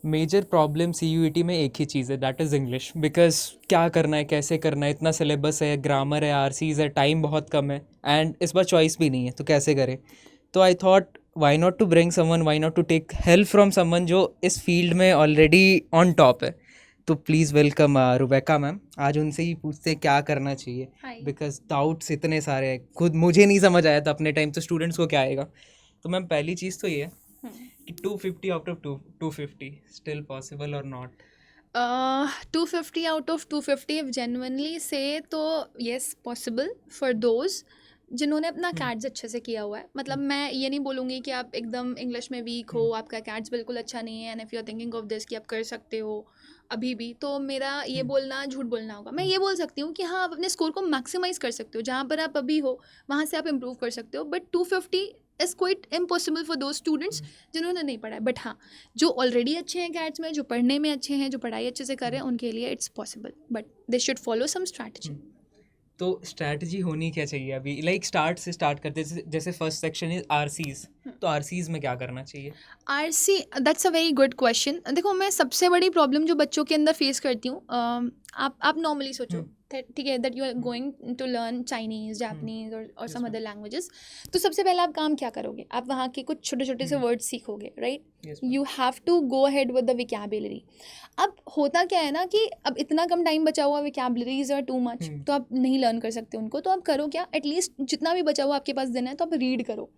Major problem CUET में एक ही चीज़ है, दैट इज़ इंग्लिश। बिकॉज क्या करना है, कैसे करना है, इतना सिलेबस है, ग्रामर है, RCs है, टाइम बहुत कम है, एंड इस बार चॉइस भी नहीं है, तो कैसे करें। तो I thought why not to bring someone, why not to take help from someone जो इस फील्ड में ऑलरेडी ऑन टॉप है। तो प्लीज़ वेलकम रुबेका मैम। आज उनसे ही पूछते हैं क्या करना चाहिए, बिकॉज डाउट्स इतने सारे हैं, खुद मुझे नहीं समझ आया था अपने टाइम, तो स्टूडेंट्स को क्या आएगा। तो मैम पहली चीज़ तो ये है कि 250 आउट ऑफ 250 स्टिल पॉसिबल और not? 250 out of 250 if genuinely say तो yes possible for those जिन्होंने अपना कैट्स अच्छे से किया हुआ है। मतलब मैं ये नहीं बोलूँगी कि आप एकदम इंग्लिश में वीक हो, आपका कैट्स बिल्कुल अच्छा नहीं है, and if you are thinking of this कि आप कर सकते हो अभी भी, तो मेरा ये बोलना झूठ बोलना होगा। मैं ये बोल सकती हूँ कि हाँ, आप अपने स्कोर को मैक्सिमाइज़ कर सकते हो, जहाँ पर आप अभी हो वहाँ से आप इम्प्रूव कर सकते हो, but 250 is quite impossible for those students जिन्होंने नहीं पढ़ा है। बट हाँ, जो ऑलरेडी अच्छे हैं कैट्स में, जो पढ़ने में अच्छे हैं, जो पढ़ाई अच्छे से कर रहे हैं, उनके लिए it's possible, but they should follow some strategy. तो स्ट्रैटेजी होनी क्या चाहिए अभी, लाइक स्टार्ट करते, जैसे फर्स्ट सेक्शन इज RCs, तो RCs में क्या करना चाहिए? RC, that's a very good question. देखो, मैं सबसे बड़ी प्रॉब्लम जो बच्चों के अंदर फेस करती हूँ, आप नॉर्मली सोचो, ठीक है, that you are going to learn Chinese, Japanese और सम अदर लैंग्वेजेस। तो सबसे पहले आप काम क्या करोगे? आप वहाँ के कुछ छोटे छोटे से वर्ड्स सीखोगे, right? You have to go ahead with the vocabulary. अब होता क्या है ना कि अब इतना कम टाइम बचा हुआ, विकैबुलरीज आर टू मच, तो आप नहीं लर्न कर सकते उनको। तो आप करो क्या, एटलीस्ट जितना भी बचा हुआ आपके पास दिन है, तो आप रीड करो।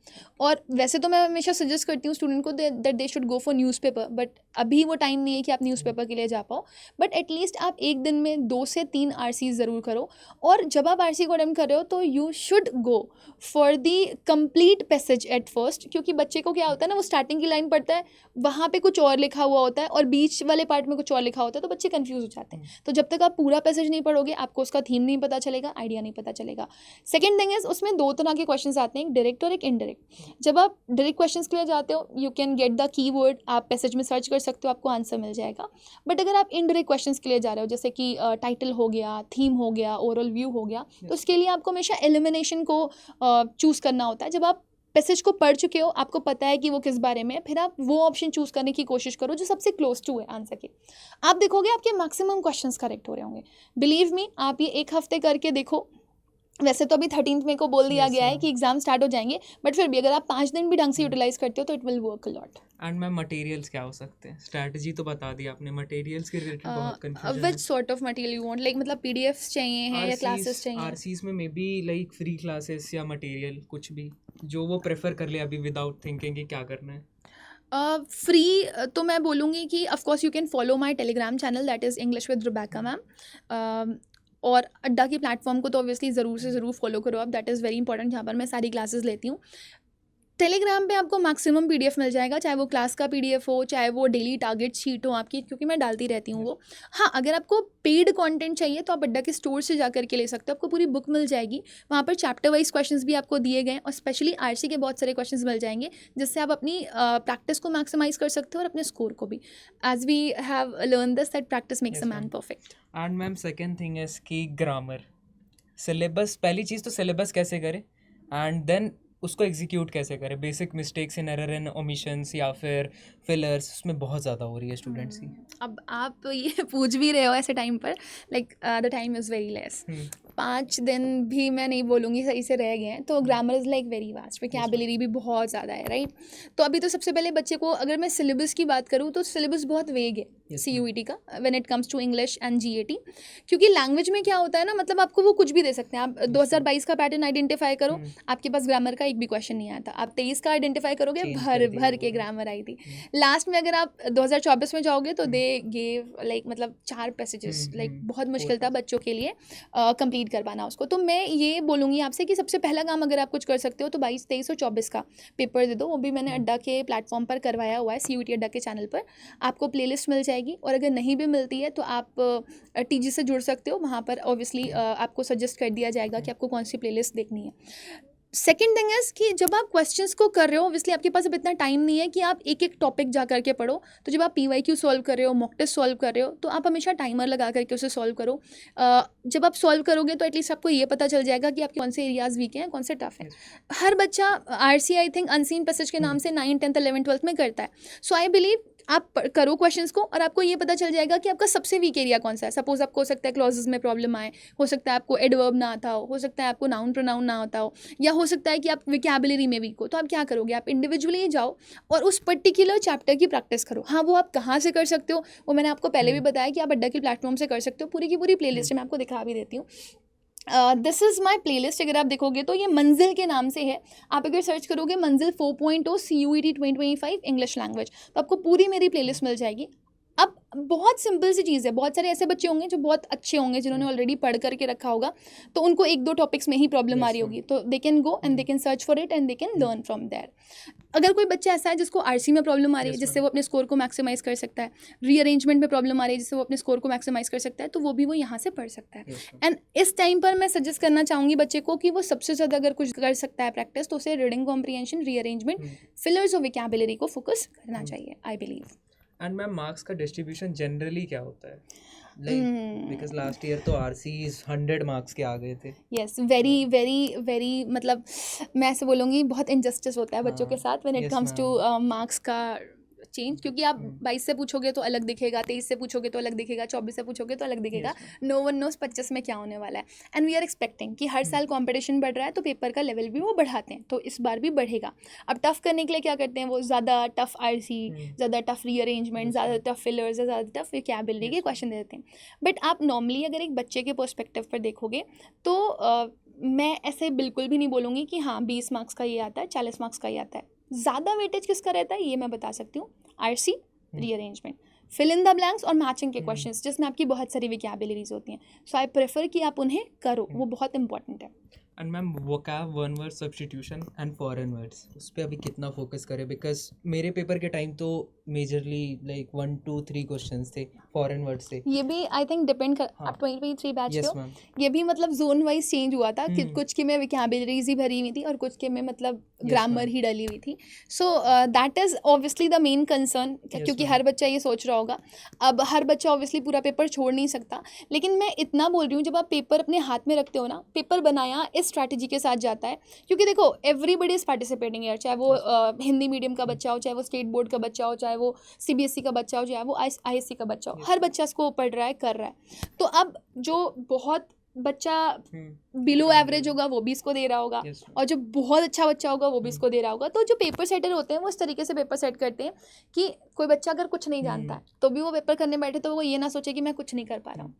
और वैसे तो मैं हमेशा सजेस्ट करती हूँ स्टूडेंट को that they should go for newspaper, but अभी वो टाइम नहीं है कि आप न्यूज़पेपर के लिए जा पाओ। बट एटलीस्ट आप एक दिन में 2 से 3 RCs ज़रूर करो। और जब आप RC को अटेम्प्ट कर रहे हो, तो you should go for the complete passage at first, क्योंकि बच्चे को क्या होता है ना, वो स्टार्टिंग की लाइन पढ़ता है, वहाँ पे कुछ और लिखा हुआ होता है और बीच वाले पार्ट में कुछ और लिखा होता है, तो बच्चे कंफ्यूज हो जाते हैं। तो जब तक आप पूरा पैसेज नहीं पढ़ोगे, आपको उसका थीम नहीं पता चलेगा, आइडिया नहीं पता चलेगा। सेकेंड थिंग इज, उसमें 2 तरह के क्वेश्चन आते हैं, एक डायरेक्ट और एक इनडायरेक्ट। जब आप डायरेक्ट क्वेश्चन के लिए जाते हो, you can get the keyword, आप पैसेज में सर्च कर सकते हो, आपको आंसर मिल जाएगा। बट अगर आप इनडायरेक्ट क्वेश्चन के लिए जा रहे हो, जैसे कि टाइटल हो गया, थीम हो गया, ओवरऑल व्यू हो गया, तो उसके लिए आपको हमेशा एलिमिनेशन को चूज़ करना होता है। जब आप पैसेज को पढ़ चुके हो, आपको पता है कि वो किस बारे में है, फिर आप वो ऑप्शन चूज़ करने की कोशिश करो जो सबसे क्लोज टू है आंसर के। आप देखोगे आपके मैक्सिमम क्वेश्चंस करेक्ट हो रहे होंगे। बिलीव मी, आप ये 1 हफ्ते करके देखो। वैसे तो अभी 13th मई को बोल दिया गया है कि एग्जाम स्टार्ट हो जाएंगे, बट फिर भी अगर आप 5 दिन भी ढंग से यूटिलाइज करते हो, तो it will work a lot. And ma'am materials क्या हो सकते हैं? स्ट्रैटेजी तो बता दी आपने, मटेरियल्स के रिलेटेड बहुत कंफ्यूजन विच है। Sort of material you want, like मतलब PDFs चाहिए हैं या क्लासेस चाहिए? RCs में may be like free classes या मटेरियल कुछ भी जो वो प्रेफर कर ले अभी विदाउट थिंकिंग कि क्या करना है। फ्री तो मैं बोलूँगी कि of course you can follow my Telegram channel, that is English with Rebecca ma'am. और अड्डा की प्लेटफॉर्म को तो ऑब्वियसली ज़रूर से ज़रूर फॉलो करो आप, दैट इज़ वेरी इंपॉर्टेंट, जहाँ पर मैं सारी क्लासेस लेती हूँ। टेलीग्राम पे आपको मैक्सिमम PDF मिल जाएगा, चाहे वो क्लास का PDF हो, चाहे वो डेली टारगेट शीट हो आपकी, क्योंकि मैं डालती रहती हूँ वो। हाँ, अगर आपको पेड कंटेंट चाहिए तो आप अड्डा के स्टोर से जा करके ले सकते हो, आपको पूरी बुक मिल जाएगी। वहाँ पर चैप्टर वाइज क्वेश्चंस भी आपको दिए गए, और स्पेशली RC के बहुत सारे क्वेश्चंस मिल जाएंगे, जिससे आप अपनी प्रैक्टिस को मैक्सिमाइज कर सकते हो और अपने स्कोर को भी, as we have learn this that practice makes a man perfect. And ma'am second thing is कि ग्रामर सिलेबस, पहली चीज़ तो सिलेबस कैसे करें, एंड देन उसको एग्जीक्यूट कैसे करें। Basic mistakes in error and omissions या फिर फिलर्स, उसमें बहुत ज़्यादा हो रही है स्टूडेंट्स की। अब आप ये पूछ भी रहे हो ऐसे टाइम पर, like the time is very less. 5 दिन भी मैं नहीं बोलूँगी सही से रह गए हैं, तो grammar is like very vast, vocabulary भी बहुत ज़्यादा है, राइट? तो अभी तो सबसे पहले बच्चे को, अगर मैं सिलेबस की बात करूँ, तो सिलेबस बहुत वेग है CUET का when it comes to English and GAT। क्योंकि लैंग्वेज में क्या होता है ना, मतलब आपको वो कुछ भी दे सकते हैं। आप 2022 का पैटर्न आइडेंटिफाई करो, आपके पास ग्रामर का एक भी क्वेश्चन नहीं आया था। आप 23 का आइडेंटिफाई करोगे, भर भर के ग्रामर आई थी। लास्ट में अगर आप 2024 में जाओगे, तो दे गेव लाइक मतलब 4 पैसेजेस, लाइक बहुत मुश्किल था बच्चों के लिए कंप्लीट कर पाना उसको। तो मैं ये बोलूँगी आपसे कि सबसे पहला काम अगर आप कुछ कर सकते हो, तो 22, 23 और 24 का पेपर दे दो। वो भी मैंने अड्डा के प्लेटफॉर्म पर करवाया हुआ है, CUET अड्डा के चैनल पर। आपको प्लेलिस्ट मिल जाएगी, और अगर नहीं भी मिलती है तो आप TG से जुड़ सकते हो। वहाँ पर ऑब्वियसली आपको सजेस्ट कर दिया जाएगा कि आपको कौन सी प्लेलिस्ट देखनी है। सेकेंड थिंग इज़ कि जब आप क्वेश्चंस को कर रहे हो, ऑब्वियसली आपके पास अब इतना टाइम नहीं है कि आप एक एक टॉपिक जा करके पढ़ो। तो जब आप PYQ सॉल्व कर रहे हो, मॉक टेस्ट सॉल्व कर रहे हो, तो आप हमेशा टाइमर लगा करके उसे सॉल्व करो। जब आप सॉल्व करोगे, तो एटलीस्ट आपको ये पता चल जाएगा कि आपके कौन से एरियाज़ वीक हैं, कौन से टफ हैं। हर बच्चा RC I think unseen passage के नाम से 9th 10th 11th 12th में करता है। सो आई बिलीव आप करो क्वेश्चंस को और आपको ये पता चल जाएगा कि आपका सबसे वीक एरिया कौन सा है. सपोज आपको हो सकता है क्लॉजेस में प्रॉब्लम आए, हो सकता है आपको एडवर्ब ना आता हो सकता है आपको नाउन प्रोनाउन ना आता हो, या हो सकता है कि आप विकैबुलरी में वीक हो. तो आप क्या करोगे, आप इंडिविजुअली जाओ और उस पर्टिकुलर चैप्टर की प्रैक्टिस करो. हाँ, वो आप कहाँ से कर सकते हो वो मैंने आपको पहले भी बताया कि आप अड्डा के प्लेटफॉर्म से कर सकते हो. पूरी की पूरी प्लेलिस्ट मैं आपको दिखा भी देती हूँ. This is my play list. अगर आप देखोगे तो ये मंजिल के नाम से है. आप अगर सर्च करोगे मंजिल 4.0 CUET 2025 इंग्लिश लैंग्वेज, तो आपको पूरी मेरी प्लेलिस्ट मिल जाएगी. अब बहुत सिंपल सी चीज़ है. बहुत सारे ऐसे बच्चे होंगे जो बहुत अच्छे होंगे, जिन्होंने ऑलरेडी पढ़ करके रखा होगा, तो उनको एक दो टॉपिक्स में ही प्रॉब्लम आ रही होगी, तो they can go and they can search for it and they can learn from there. अगर कोई बच्चा ऐसा है जिसको आरसी में प्रॉब्लम आ रही है, जिससे वो अपने स्कोर को मैक्सिमाइज कर सकता है, रीअरेंजमेंट में प्रॉब्लम आ रही है जिससे वो अपने स्कोर को मैक्सिमाइज कर सकता है, तो वो यहाँ से पढ़ सकता है. एंड इस टाइम पर मैं सजेस्ट करना चाहूँगी बच्चे को कि वो सबसे ज़्यादा अगर कुछ कर सकता है प्रैक्टिस, तो उसे रीडिंग कॉम्प्रिहेंशन, रीअरेंजमेंट, फिलर्स और विकैबुलरी को फोकस करना चाहिए, I believe. And ma'am marks का डिस्ट्रीब्यूशन जनरली क्या होता है, लाइक बिकॉज लास्ट ईयर तो आरसीज 100 मार्क्स के आ गए थे. यस, वेरी वेरी वेरी, मतलब मैं ऐसे बोलूँगी बहुत इनजस्टिस होता है बच्चों के साथ when it comes two marks का चेंज. क्योंकि आप 22 से पूछोगे तो अलग दिखेगा, 23 से पूछोगे तो अलग दिखेगा, 24 से पूछोगे तो अलग दिखेगा. नो वन नोस 25 में क्या होने वाला है. एंड वी आर एक्सपेक्टिंग कि हर साल कंपटीशन बढ़ रहा है, तो पेपर का लेवल भी वो बढ़ाते हैं, तो इस बार भी बढ़ेगा. अब टफ करने के लिए क्या करते हैं, वो ज़्यादा टफ आरसी, ज़्यादा टफ रीअरेंजमेंट, ज़्यादा टफ फिलर्स, ज़्यादा टफ वोकैबुलरी के क्वेश्चन दे देते हैं. बट आप नॉर्मली अगर एक बच्चे के पर्सपेक्टिव पर देखोगे तो मैं ऐसे बिल्कुल भी नहीं बोलूँगी कि हाँ 20 मार्क्स का ये आता है, 40 मार्क्स का ये आता है. ज़्यादा वेटेज किसका रहता है ये मैं बता सकती हूँ. RC, rearrangement, fill in the blanks और मैचिंग के क्वेश्चंस, जिसमें आपकी बहुत सारी विकैबुलरीज होती हैं. सो आई प्रेफर कि आप उन्हें करो, वो बहुत इंपॉर्टेंट है. And ma'am vocab, one word substitution and foreign words, उस पर अभी कितना फोकस करें, बिकॉज मेरे पेपर के टाइम तो मेजरली लाइक 1 2 3 क्वेश्चंस थे, फॉरेन वर्ड्स थे. ये भी आई थिंक डिपेंड कर, आप 2023 बैच के हो, ये भी मतलब जोन वाइज चेंज हुआ था कि कुछ के में विकैबुलरीज ही भरी हुई थी और कुछ के में मतलब ग्रामर ही डली हुई थी. So that is obviously the main concern, क्योंकि हर बच्चा ये सोच रहा होगा. अब हर बच्चा ऑब्वियसली पूरा पेपर छोड़ नहीं सकता, लेकिन मैं इतना बोल रही हूँ, जब आप पेपर अपने हाथ में रखते हो ना, पेपर बनाया इस स्ट्रैटेजी के साथ जाता है. क्योंकि देखो एवरीबडी इज़ पार्टिसिपेटिंग यार, चाहे वो हिंदी मीडियम का बच्चा हो, चाहे वो स्टेट बोर्ड का बच्चा हो, चाहे वो सीबीएसई का बच्चा हो, चाहे वो आईएससी का बच्चा हो, हर बच्चा इसको पढ़ रहा है, कर रहा है. तो अब जो बहुत बच्चा बिलो एवरेज होगा वो भी इसको दे रहा होगा, और जो बहुत अच्छा बच्चा होगा वो भी इसको दे रहा होगा. तो जो पेपर सेटर होते हैं वो इस तरीके से पेपर सेट करते हैं कि कोई बच्चा अगर कुछ नहीं जानता है तो भी वो पेपर करने बैठे तो वो ये ना सोचे कि मैं कुछ नहीं कर पा रहा हूँ,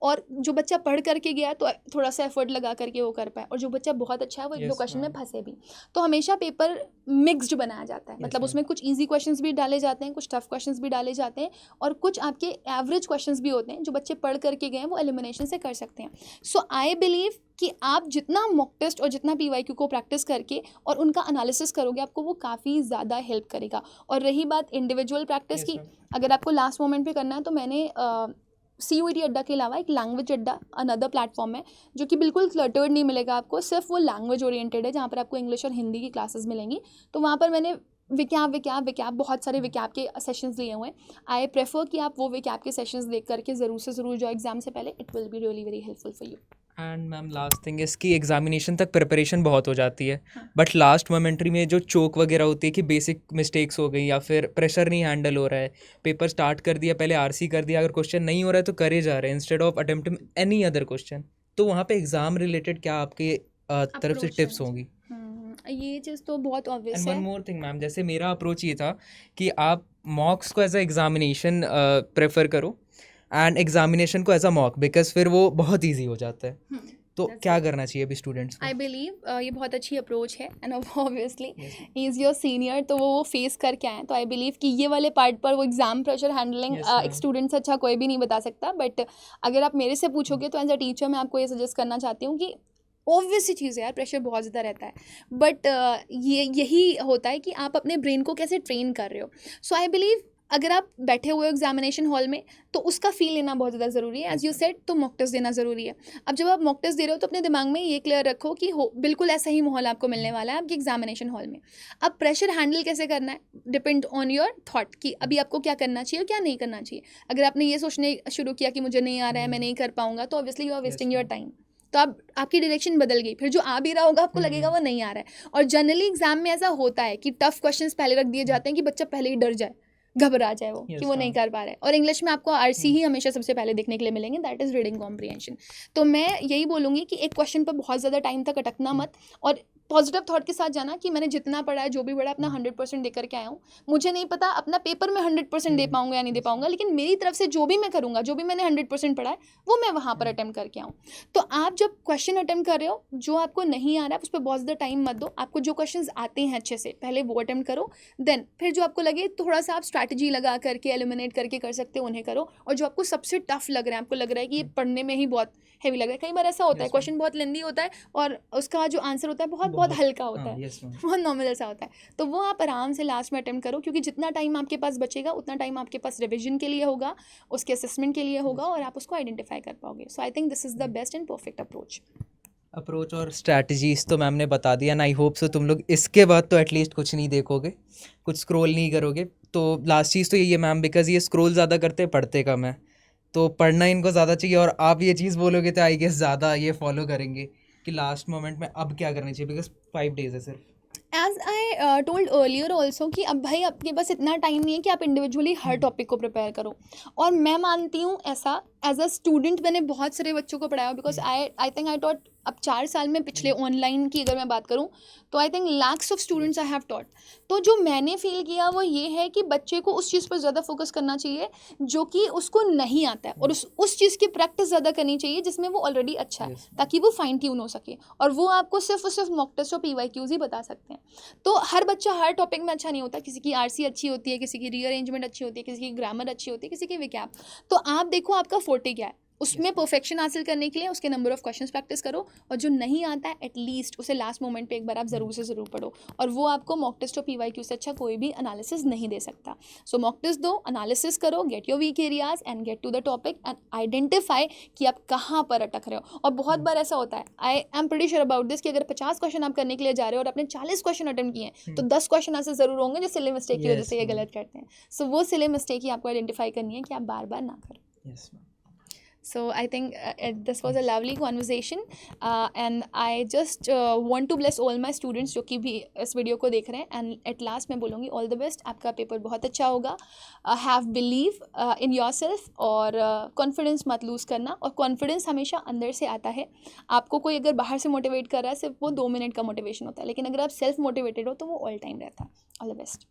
और जो बच्चा पढ़ करके गया तो थोड़ा सा एफर्ट लगा करके वो कर पाए, और जो बच्चा बहुत अच्छा है वो एक दो क्वेश्चन में फंसे भी. तो हमेशा पेपर मिक्स्ड बनाया जाता है, मतलब उसमें कुछ ईजी क्वेश्चंस भी डाले जाते हैं, कुछ टफ क्वेश्चंस भी डाले जाते हैं, और कुछ आपके एवरेज क्वेश्चंस भी होते हैं जो बच्चे पढ़ करके गए हैं वो एलिमिनेशन से कर सकते हैं. सो आई बिलीव कि आप जितना मॉक टेस्ट और जितना पीवाईक्यू को प्रैक्टिस करके और उनका एनालिसिस करोगे, आपको वो काफ़ी ज़्यादा हेल्प करेगा. और रही बात इंडिविजुअल प्रैक्टिस की, अगर आपको लास्ट मोमेंट पे करना है तो मैंने CUET अड्डा के अलावा एक लैंग्वेज अड्डा अनदर प्लेटफॉर्म है, जो कि बिल्कुल क्लटर्ड नहीं मिलेगा आपको, सिर्फ वो लैंग्वेज ओरिएंटेड है, जहाँ पर आपको इंग्लिश और हिंदी की क्लासेस मिलेंगी. तो वहाँ पर मैंने विकैप बहुत सारे विकैप के सेशंस लिए हुए हैं. आई प्रेफर कि आप वो विकैप के सेशंस देख करके ज़रूर से ज़रूर जो एग्जाम से पहले, it will be really very helpful for you. And ma'am last thing इसकी एग्जामिनेशन तक प्रिपरेशन बहुत हो जाती है, बट लास्ट मोमेंट्री में जो चोक वगैरह होती है कि बेसिक मिस्टेक्स हो गई या फिर प्रेशर नहीं हैंडल हो रहा है, पेपर स्टार्ट कर दिया, पहले आरसी कर दिया, अगर क्वेश्चन नहीं हो रहा है तो करे जा रहे हैं instead of attempting any other question, तो वहाँ पे एग्जाम रिलेटेड क्या आपके तरफ से टिप्स होंगी? ये चीज़ तो बहुत ऑब्वियस एंड है. वन मोर थिंग मैम, जैसे मेरा अप्रोच ये था कि आप मॉक्स को एज अ एग्जामिनेशन प्रेफर करो एंड एग्जामिनेशन को एज अ मॉक, बिकॉज फिर वो बहुत ईजी हो जाता है. तो क्या करना चाहिए अभी स्टूडेंट्स को? आई बिलीव ये बहुत अच्छी अप्रोच है, and obviously he is your senior, तो वो फेस करके आए. तो आई बिलीव कि ये वाले पार्ट पर वो एग्जाम प्रेशर हैंडलिंग एक स्टूडेंट से अच्छा कोई भी नहीं बता सकता. बट अगर आप मेरे से पूछोगे तो एज अ टीचर मैं आपको ये सजेस्ट करना चाहती हूँ कि ऑब्वियस सी चीज़ है यार, प्रेशर बहुत ज़्यादा रहता है, बट यही होता है कि आप अपने ब्रेन को कैसे ट्रेन कर रहे हो. सो आई बिलीव अगर आप बैठे हुए हो एग्जामिनेशन हॉल में तो उसका फील लेना बहुत ज़्यादा ज़रूरी है. एज यू सेड, तो मॉक टेस्ट देना ज़रूरी है. अब जब आप मॉक टेस्ट दे रहे हो तो अपने दिमाग में ये क्लियर रखो कि बिल्कुल ऐसा ही माहौल आपको मिलने वाला है आपके एग्जामिनेशन हॉल में. अब प्रेशर हैंडल कैसे करना है डिपेंड ऑन योर थॉट कि अभी आपको क्या करना चाहिए और क्या नहीं करना चाहिए. अगर आपने ये सोचने शुरू किया कि मुझे नहीं आ रहा है, मैं नहीं कर पाऊंगा, तो obviously you are wasting your time. तो अब आपकी डायरेक्शन बदल गई, फिर जो आ भी रहा होगा आपको लगेगा वो नहीं आ रहा है. और जनरली एग्जाम में ऐसा होता है कि टफ क्वेश्चंस पहले रख दिए जाते हैं कि बच्चा पहले ही डर जाए, घबरा जाए वो Yes, कि वो नहीं हाँ। कर पा रहा है। और इंग्लिश में आपको आरसी ही हमेशा सबसे पहले देखने के लिए मिलेंगे, दैट इज़ रीडिंग कॉम्प्रिहेंशन। तो मैं यही बोलूँगी कि एक क्वेश्चन पर बहुत ज़्यादा टाइम तक अटकना मत, और पॉजिटिव थॉट के साथ जाना कि मैंने जितना पढ़ा है, जो भी पढ़ा, अपना 100% दे करके आया हूँ। मुझे नहीं पता अपना पेपर में 100% दे पाऊंगा या नहीं दे पाऊंगा, लेकिन मेरी तरफ से जो भी मैं करूँगा, जो भी मैंने 100% पढ़ा है, वो मैं वहाँ पर अटेम्प्ट करके आऊँ। तो आप जब क्वेश्चन अटेम्प्ट कर रहे हो, जो आपको नहीं आ रहा है उस पर बहुत ज़्यादा टाइम मत दो। आपको जो क्वेश्चन आते हैं अच्छे से, पहले वो अटेम्प्ट करो, देन फिर जो आपको लगे थोड़ा सा आप स्ट्रैटेजी लगा करके एलिमिनेट करके कर सकते हो, उन्हें करो। और जो आपको सबसे टफ लग रहा है, आपको लग रहा है कि ये पढ़ने में ही बहुत हैवी लग रहा है, कई बार ऐसा होता है Yes, क्वेश्चन बहुत लेंदी होता है और उसका जो आंसर होता है बहुत बहुत हल्का होता है, yes, ma'am. बहुत नॉर्मल सा होता है। तो वो आप आराम से लास्ट में अटेम्प्ट करो, क्योंकि जितना टाइम आपके पास बचेगा उतना टाइम आपके पास रिविजन के लिए होगा, उसके असेसमेंट के लिए होगा, और आप उसको आइडेंटिफाई कर पाओगे। So I think this is the best and perfect approach. Approach और स्ट्रैटेजीज तो मैम ने बता दिया, एंड आई होप सो तुम लोग इसके बाद तो एटलीस्ट कुछ नहीं देखोगे, कुछ स्क्रॉल नहीं करोगे। तो लास्ट चीज़ तो यही है मैम, बिकॉज ये स्क्रॉल ज़्यादा करते पढ़ते कम है, तो पढ़ना इनको ज़्यादा चाहिए। और आप ये चीज़ बोलोगे तो आई गेस ज़्यादा ये फॉलो करेंगे कि लास्ट मोमेंट में अब क्या करना चाहिए, बिकॉज 5 डेज है सिर्फ। As I told earlier also कि अब भाई आपके पास इतना टाइम नहीं है कि आप इंडिविजुअली हर टॉपिक को प्रिपेयर करो। और मैं मानती हूँ ऐसा, एज अ स्टूडेंट मैंने बहुत सारे बच्चों को पढ़ाया, because I think I taught, अब 4 साल में पिछले ऑनलाइन की अगर मैं बात करूँ तो I think lakhs of students I have taught. तो जो मैंने फील किया वो ये है कि बच्चे को उस चीज़ पर ज़्यादा फोकस करना चाहिए जो कि उसको नहीं आता है, और उस चीज़ की प्रैक्टिस ज़्यादा करनी चाहिए जिसमें वो ऑलरेडी अच्छा है, ताकि वो फाइन ट्यून हो सके। और वो आपको सिर्फ और सिर्फ मॉक टेस्ट और PYQs ही बता सकते हैं। तो हर बच्चा हर टॉपिक में अच्छा नहीं होता, किसी की RC अच्छी होती है, किसी की रीअरेंजमेंट अच्छी होती है, किसी की ग्रामर अच्छी होती है, किसी की विकैप। तो आप देखो आपका फोर्टे क्या है, उसमें परफेक्शन हासिल करने के लिए उसके नंबर ऑफ क्वेश्चंस प्रैक्टिस करो, और जो नहीं आता है एटलीस्ट उसे लास्ट मोमेंट पे एक बार आप ज़रूर से ज़रूर पढ़ो। और वो आपको मॉक टेस्ट और PYQ से अच्छा कोई भी एनालिसिस नहीं दे सकता। सो मॉक टेस्ट दो, एनालिसिस करो, get your weak areas and get to the topic and identify कि आप कहाँ पर अटक रहे हो। और बहुत बार ऐसा होता है, I am pretty sure about this, कि अगर 50 क्वेश्चन आप करने के लिए जा रहे हो और आपने 40 क्वेश्चन अटेम्प्ट किए हैं, तो 10 क्वेश्चन ऐसे ज़रूर होंगे जो सिले मिस्टेक की वजह से ये गलत करते हैं। सो वो सिले मिस्टेक ही आपको आइडेंटिफाई करनी है कि आप बार बार ना करो। Yes ma'am. So I think this was a lovely conversation, and I just want to bless all my students जो कि भी इस वीडियो को देख रहे हैं, and at last मैं बोलूँगी all the best, आपका पेपर बहुत अच्छा होगा। Have believe in yourself, और confidence मत lose करना। और confidence हमेशा अंदर से आता है, आपको कोई अगर बाहर से मोटिवेट कर रहा है सिर्फ वो 2 मिनट का मोटिवेशन होता है, लेकिन अगर आप सेल्फ मोटिवेटेड हो तो वो ऑल टाइम रहता है। All the best.